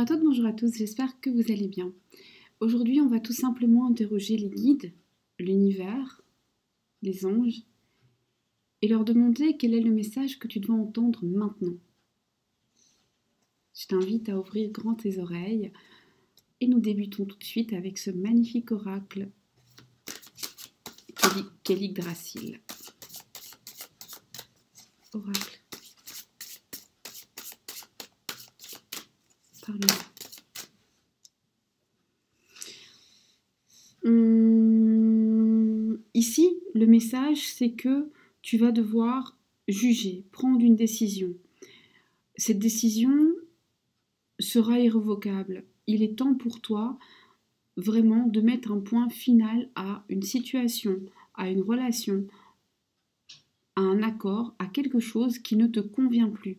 à toutes, bonjour à tous, j'espère que vous allez bien. Aujourd'hui, on va tout simplement interroger les guides, l'univers, les anges, et leur demander quel est le message que tu dois entendre maintenant. Je t'invite à ouvrir grand tes oreilles et nous débutons tout de suite avec ce magnifique oracle qu'est l'Yggdrasil. Oracle. Parle-moi. Ici, le message, c'est que tu vas devoir juger, prendre une décision. Cette décision sera irrévocable. Il est temps pour toi vraiment de mettre un point final à une situation, à une relation, à un accord, à quelque chose qui ne te convient plus.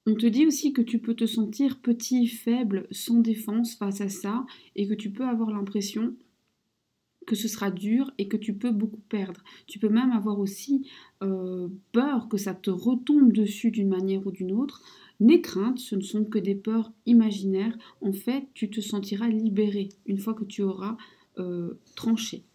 On te dit aussi que tu peux te sentir petit, faible, sans défense face à ça et que tu peux avoir l'impression que ce sera dur et que tu peux beaucoup perdre. Tu peux même avoir aussi peur que ça te retombe dessus d'une manière ou d'une autre. N'aie crainte, ce ne sont que des peurs imaginaires. En fait, tu te sentiras libéré une fois que tu auras tranché.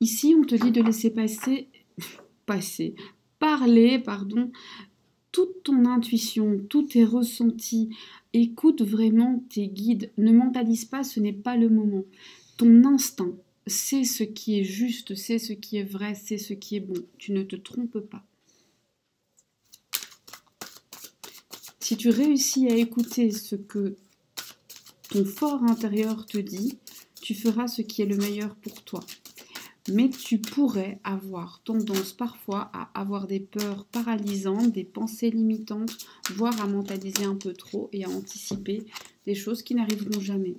Ici, on te dit de laisser parler, toute ton intuition, tous tes ressentis. Écoute vraiment tes guides. Ne mentalise pas, ce n'est pas le moment. Ton instinct, c'est ce qui est juste, c'est ce qui est vrai, c'est ce qui est bon. Tu ne te trompes pas. Si tu réussis à écouter ce que ton fort intérieur te dit, tu feras ce qui est le meilleur pour toi. Mais tu pourrais avoir tendance parfois à avoir des peurs paralysantes, des pensées limitantes, voire à mentaliser un peu trop et à anticiper des choses qui n'arriveront jamais.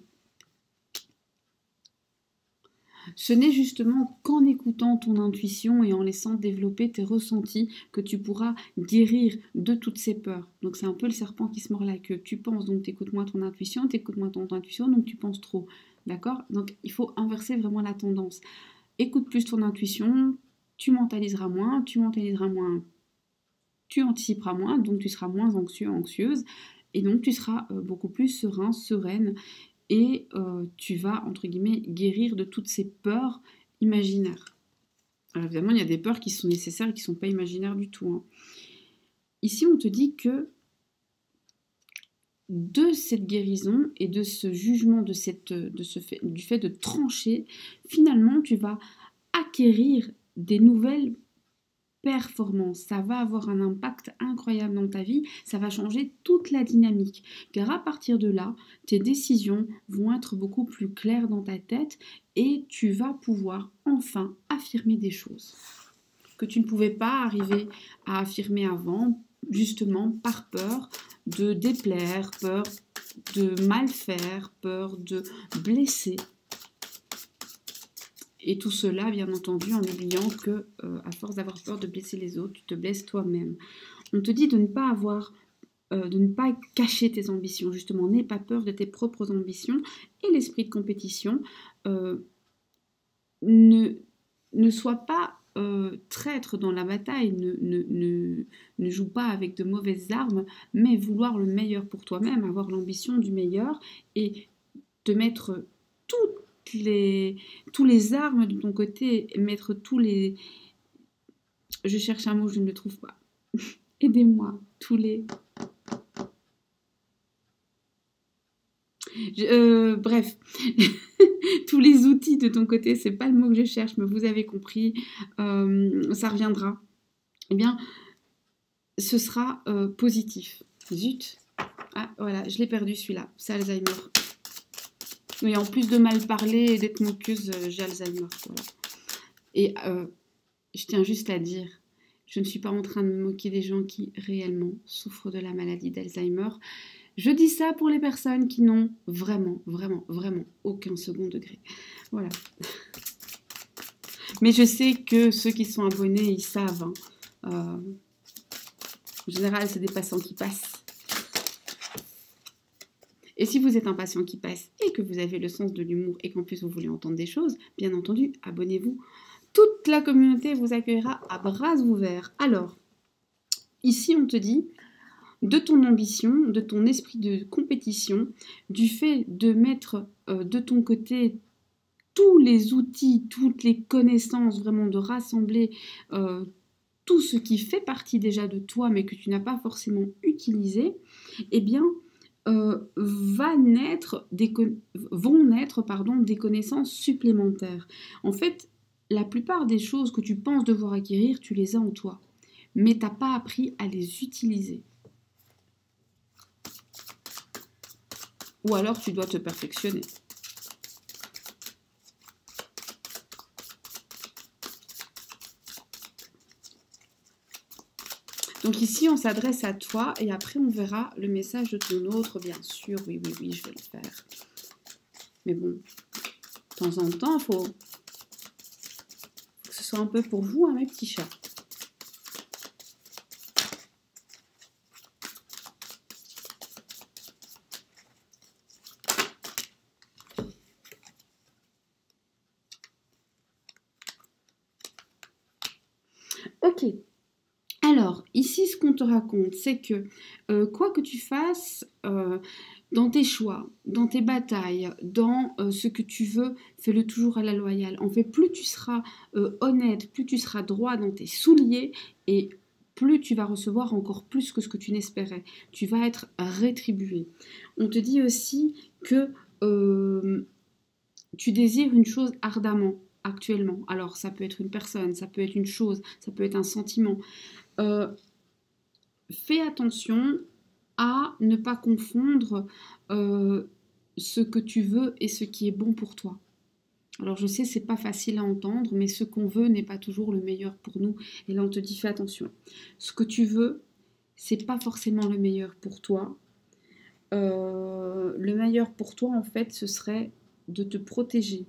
Ce n'est justement qu'en écoutant ton intuition et en laissant développer tes ressentis que tu pourras guérir de toutes ces peurs. Donc c'est un peu le serpent qui se mord la queue. Tu penses, donc t'écoutes moins ton intuition, donc tu penses trop. D'accord? Donc il faut inverser vraiment la tendance. Écoute plus ton intuition, tu mentaliseras moins, tu anticiperas moins, donc tu seras moins anxieux, anxieuse, et donc tu seras beaucoup plus serein, sereine, et tu vas, entre guillemets, guérir de toutes ces peurs imaginaires. Alors évidemment, il y a des peurs qui sont nécessaires et qui ne sont pas imaginaires du tout. Hein. Ici, on te dit que de cette guérison et de ce jugement, du fait de trancher, finalement, tu vas acquérir des nouvelles performances. Ça va avoir un impact incroyable dans ta vie, ça va changer toute la dynamique. Car à partir de là, tes décisions vont être beaucoup plus claires dans ta tête et tu vas pouvoir enfin affirmer des choses que tu ne pouvais pas arriver à affirmer avant, justement par peur de déplaire, peur de mal faire, peur de blesser. Et tout cela, bien entendu, en oubliant que, à force d'avoir peur de blesser les autres, tu te blesses toi-même. On te dit de ne pas cacher tes ambitions. Justement, n'aie pas peur de tes propres ambitions. Et l'esprit de compétition, ne sois pas traître dans la bataille, ne joue pas avec de mauvaises armes, mais vouloir le meilleur pour toi-même, avoir l'ambition du meilleur et te mettre tous les armes de ton côté, mettre tous les... Je cherche un mot, je ne le trouve pas. Aidez-moi, bref, tous les outils de ton côté, c'est pas le mot que je cherche, mais vous avez compris, ça reviendra. Eh bien, ce sera positif. Zut. Ah, voilà, je l'ai perdu celui-là, c'est Alzheimer. Oui, en plus de mal parler et d'être moqueuse, j'ai Alzheimer. Voilà. Et je tiens juste à dire, je ne suis pas en train de me moquer des gens qui réellement souffrent de la maladie d'Alzheimer. Je dis ça pour les personnes qui n'ont vraiment aucun second degré. Voilà. Mais je sais que ceux qui sont abonnés, ils savent. Hein. En général, c'est des patients qui passent. Et si vous êtes un patient qui passe et que vous avez le sens de l'humour et qu'en plus vous voulez entendre des choses, bien entendu, abonnez-vous. Toute la communauté vous accueillera à bras ouverts. Alors, ici on te dit, de ton ambition, de ton esprit de compétition, du fait de mettre de ton côté tous les outils, toutes les connaissances, vraiment de rassembler tout ce qui fait partie déjà de toi mais que tu n'as pas forcément utilisé, eh bien, vont naître des connaissances supplémentaires. En fait, la plupart des choses que tu penses devoir acquérir, tu les as en toi, mais tu n'as pas appris à les utiliser. Ou alors tu dois te perfectionner. Donc ici, on s'adresse à toi et après, on verra le message de ton autre, bien sûr. Oui, oui, oui, je vais le faire. Mais bon, de temps en temps, il faut que ce soit un peu pour vous, hein, mes petits chats. Ok. Alors, ici, ce qu'on te raconte, c'est que quoi que tu fasses dans tes choix, dans tes batailles, dans ce que tu veux, fais-le toujours à la loyale. En fait, plus tu seras honnête, plus tu seras droit dans tes souliers et plus tu vas recevoir encore plus que ce que tu n'espérais. Tu vas être rétribué. On te dit aussi que tu désires une chose ardemment actuellement. Alors, ça peut être une personne, ça peut être une chose, ça peut être un sentiment. Fais attention à ne pas confondre ce que tu veux et ce qui est bon pour toi. Alors je sais, c'est pas facile à entendre, mais ce qu'on veut n'est pas toujours le meilleur pour nous. Et là, on te dit, fais attention. Ce que tu veux, c'est pas forcément le meilleur pour toi. Le meilleur pour toi, en fait, ce serait de te protéger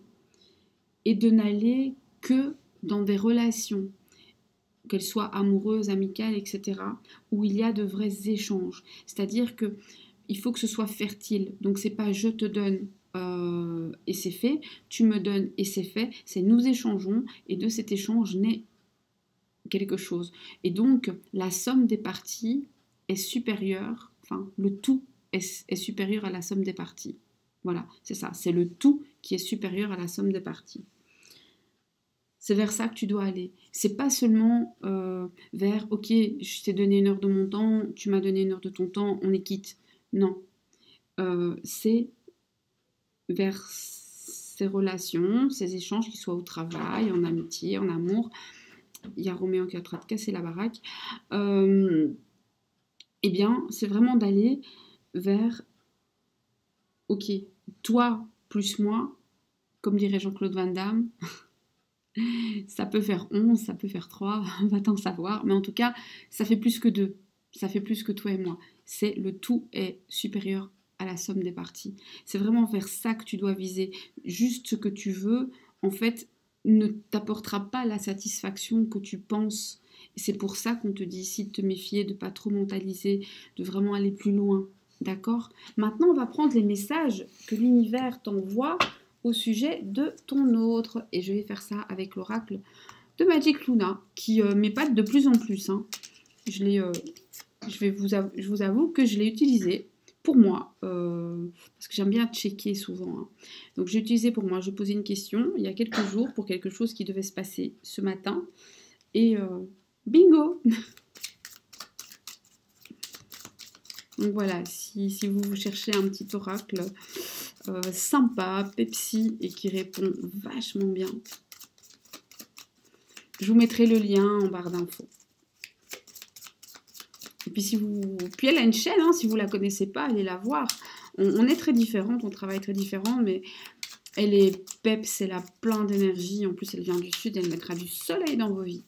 et de n'aller que dans des relations, qu'elles soient amoureuses, amicales, etc., où il y a de vrais échanges. C'est-à-dire que il faut que ce soit fertile. Donc c'est pas je te donne et c'est fait, tu me donnes et c'est fait, c'est nous échangeons et de cet échange naît quelque chose. Et donc la somme des parties est supérieure, enfin le tout est supérieur à la somme des parties. Voilà, c'est ça, c'est le tout qui est supérieur à la somme des parties. C'est vers ça que tu dois aller. C'est pas seulement vers, ok, je t'ai donné 1 heure de mon temps, tu m'as donné 1 heure de ton temps, on est quitte. Non. C'est vers ces relations, ces échanges, qu'ils soient au travail, en amitié, en amour. Il y a Roméo qui est en train de casser la baraque. Eh bien, c'est vraiment d'aller vers, ok, toi plus moi, comme dirait Jean-Claude Van Damme. Ça peut faire 11, ça peut faire 3, va t'en savoir. Mais en tout cas, ça fait plus que 2. Ça fait plus que toi et moi. C'est le tout est supérieur à la somme des parties. C'est vraiment vers ça que tu dois viser. Juste ce que tu veux, en fait, ne t'apportera pas la satisfaction que tu penses. Et c'est pour ça qu'on te dit ici de te méfier, de ne pas trop mentaliser, de vraiment aller plus loin. D'accord? Maintenant, on va prendre les messages que l'univers t'envoie au sujet de ton autre. Et je vais faire ça avec l'oracle de Magic Luna, qui m'épate de plus en plus. Hein. Je vous avoue que je l'ai utilisé pour moi, parce que j'aime bien checker souvent. Hein. Donc j'ai utilisé pour moi, je posais une question il y a quelques jours pour quelque chose qui devait se passer ce matin. Et bingo. Donc voilà, si vous cherchez un petit oracle sympa, Pepsi, et qui répond vachement bien, je vous mettrai le lien en barre d'infos. Et puis, puis elle a une chaîne, hein, si vous ne la connaissez pas, allez la voir. On est très différentes, on travaille très différent, mais elle est peps, elle a plein d'énergie. En plus, elle vient du sud, elle mettra du soleil dans vos vies.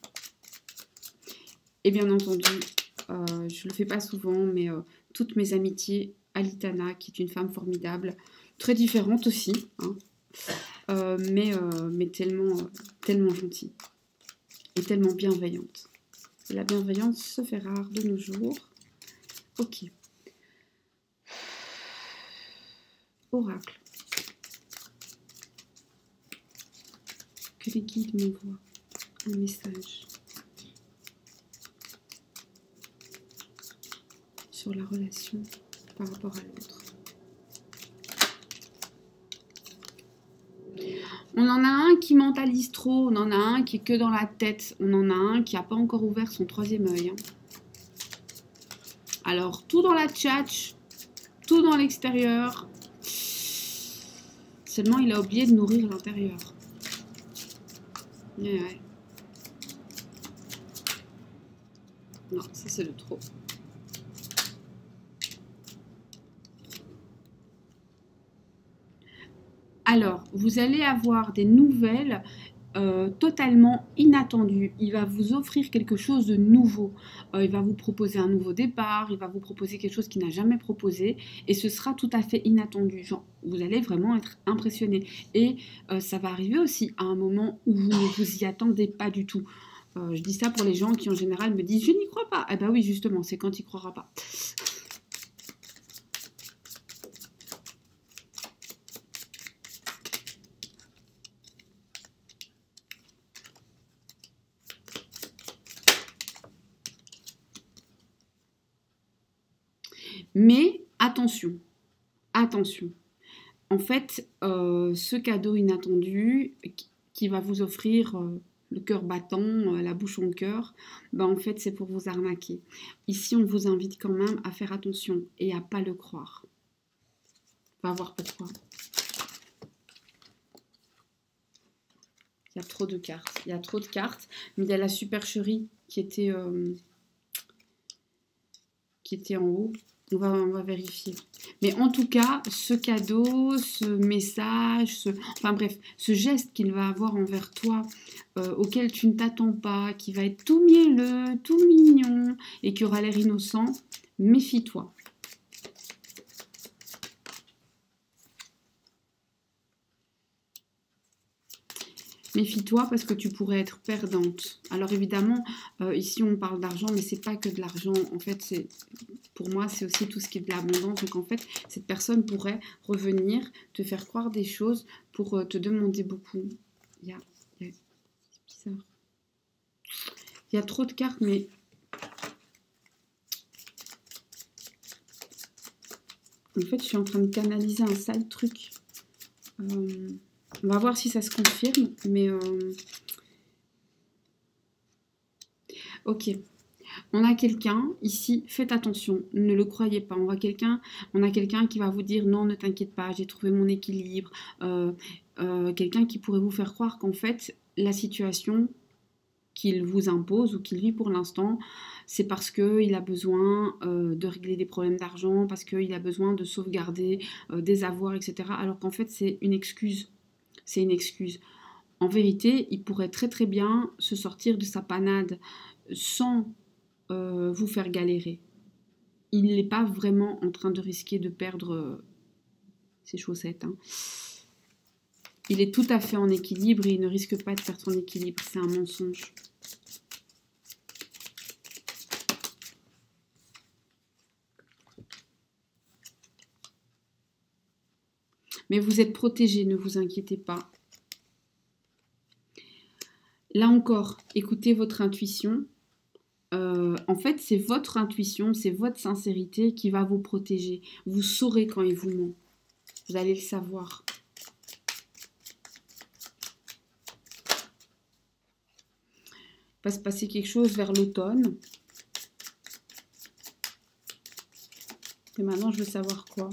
Et bien entendu, je ne le fais pas souvent, mais toutes mes amitiés à Litana, qui est une femme formidable, très différente aussi, hein, mais tellement gentille et tellement bienveillante. Et la bienveillance se fait rare de nos jours. Ok. Oracle. Que les guides m'envoient un message sur la relation par rapport à l'autre. On en a un qui mentalise trop, on en a un qui est que dans la tête, on en a un qui n'a pas encore ouvert son troisième œil. Hein. Alors, tout dans la tchatch, tout dans l'extérieur, seulement il a oublié de nourrir l'intérieur. Ouais. Non, ça c'est le trop. Alors, vous allez avoir des nouvelles totalement inattendues. Il va vous offrir quelque chose de nouveau. Il va vous proposer un nouveau départ, il va vous proposer quelque chose qu'il n'a jamais proposé et ce sera tout à fait inattendu. Genre, vous allez vraiment être impressionné. Et ça va arriver aussi à un moment où vous ne vous y attendez pas du tout. Je dis ça pour les gens qui en général me disent « je n'y crois pas ». Eh bien oui, justement, c'est quand il ne croira pas. Mais attention, attention. En fait, ce cadeau inattendu qui va vous offrir le cœur battant, la bouche en cœur, ben en fait c'est pour vous arnaquer. Ici on vous invite quand même à faire attention et à pas le croire. On va voir pourquoi. Il y a trop de cartes. Il y a trop de cartes, mais il y a la supercherie qui était en haut. On va vérifier. Mais en tout cas, ce cadeau, ce message, enfin bref, ce geste qu'il va avoir envers toi, auquel tu ne t'attends pas, qui va être tout mielleux, tout mignon, et qui aura l'air innocent, méfie-toi. Méfie-toi parce que tu pourrais être perdante. Alors évidemment, ici on parle d'argent, mais c'est pas que de l'argent. En fait, pour moi, c'est aussi tout ce qui est de l'abondance. Donc en fait, cette personne pourrait revenir, te faire croire des choses pour te demander beaucoup. C'est bizarre. Il y a trop de cartes, mais... En fait, je suis en train de canaliser un sale truc. On va voir si ça se confirme, mais... Ok. On a quelqu'un, ici, faites attention, ne le croyez pas. On a quelqu'un qui va vous dire, non, ne t'inquiète pas, j'ai trouvé mon équilibre. Quelqu'un qui pourrait vous faire croire qu'en fait, la situation qu'il vous impose ou qu'il vit pour l'instant, c'est parce qu'il a besoin de régler des problèmes d'argent, parce qu'il a besoin de sauvegarder des avoirs, etc. Alors qu'en fait, c'est une excuse. C'est une excuse. En vérité, il pourrait très très bien se sortir de sa panade sans vous faire galérer. Il n'est pas vraiment en train de risquer de perdre ses chaussettes. Hein. Il est tout à fait en équilibre et il ne risque pas de perdre son équilibre. C'est un mensonge. Mais vous êtes protégé, ne vous inquiétez pas. Là encore, écoutez votre intuition. En fait, c'est votre intuition, c'est votre sincérité qui va vous protéger. Vous saurez quand il vous ment. Vous allez le savoir. Il va se passer quelque chose vers l'automne. Et maintenant, je veux savoir quoi.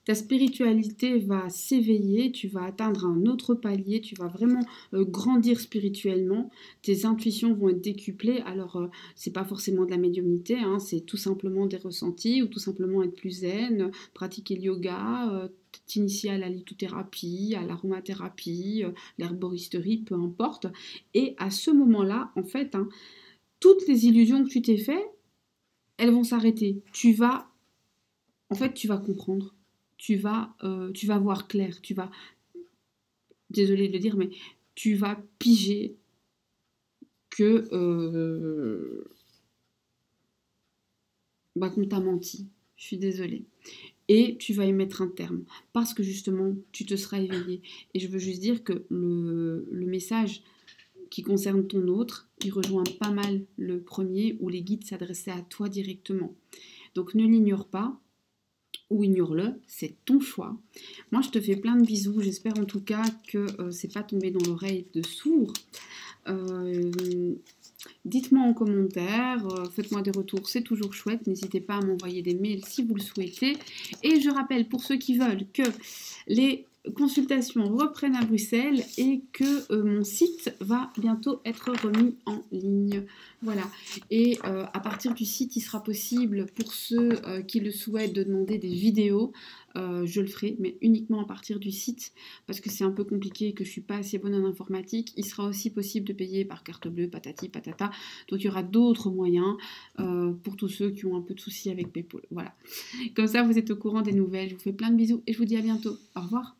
Ta spiritualité va s'éveiller, tu vas atteindre un autre palier, tu vas vraiment grandir spirituellement, tes intuitions vont être décuplées. Alors, c'est pas forcément de la médiumnité, hein, c'est tout simplement des ressentis ou tout simplement être plus zen, pratiquer le yoga, t'initier à la lithothérapie, à l'aromathérapie, l'herboristerie, peu importe. Et à ce moment-là, en fait, hein, toutes les illusions que tu t'es fait, elles vont s'arrêter. En fait, tu vas comprendre. tu vas voir clair, désolée de le dire, mais tu vas piger que qu'on t'a menti. Je suis désolée. Et tu vas y mettre un terme. Parce que justement, tu te seras éveillé. Et je veux juste dire que le message qui concerne ton autre, il rejoint pas mal le premier où les guides s'adressaient à toi directement. Donc ne l'ignore pas ou ignore-le, c'est ton choix. Moi, je te fais plein de bisous. J'espère en tout cas que c'est pas tombé dans l'oreille de sourd. Dites-moi en commentaire, faites-moi des retours, c'est toujours chouette. N'hésitez pas à m'envoyer des mails si vous le souhaitez. Et je rappelle pour ceux qui veulent que les consultations reprennent à Bruxelles et que mon site va bientôt être remis en ligne. Voilà. Et à partir du site, il sera possible pour ceux qui le souhaitent de demander des vidéos. Je le ferai, mais uniquement à partir du site, parce que c'est un peu compliqué et que je ne suis pas assez bonne en informatique. Il sera aussi possible de payer par carte bleue, patati patata. Donc il y aura d'autres moyens pour tous ceux qui ont un peu de soucis avec PayPal. Voilà. Comme ça, vous êtes au courant des nouvelles. Je vous fais plein de bisous et je vous dis à bientôt. Au revoir.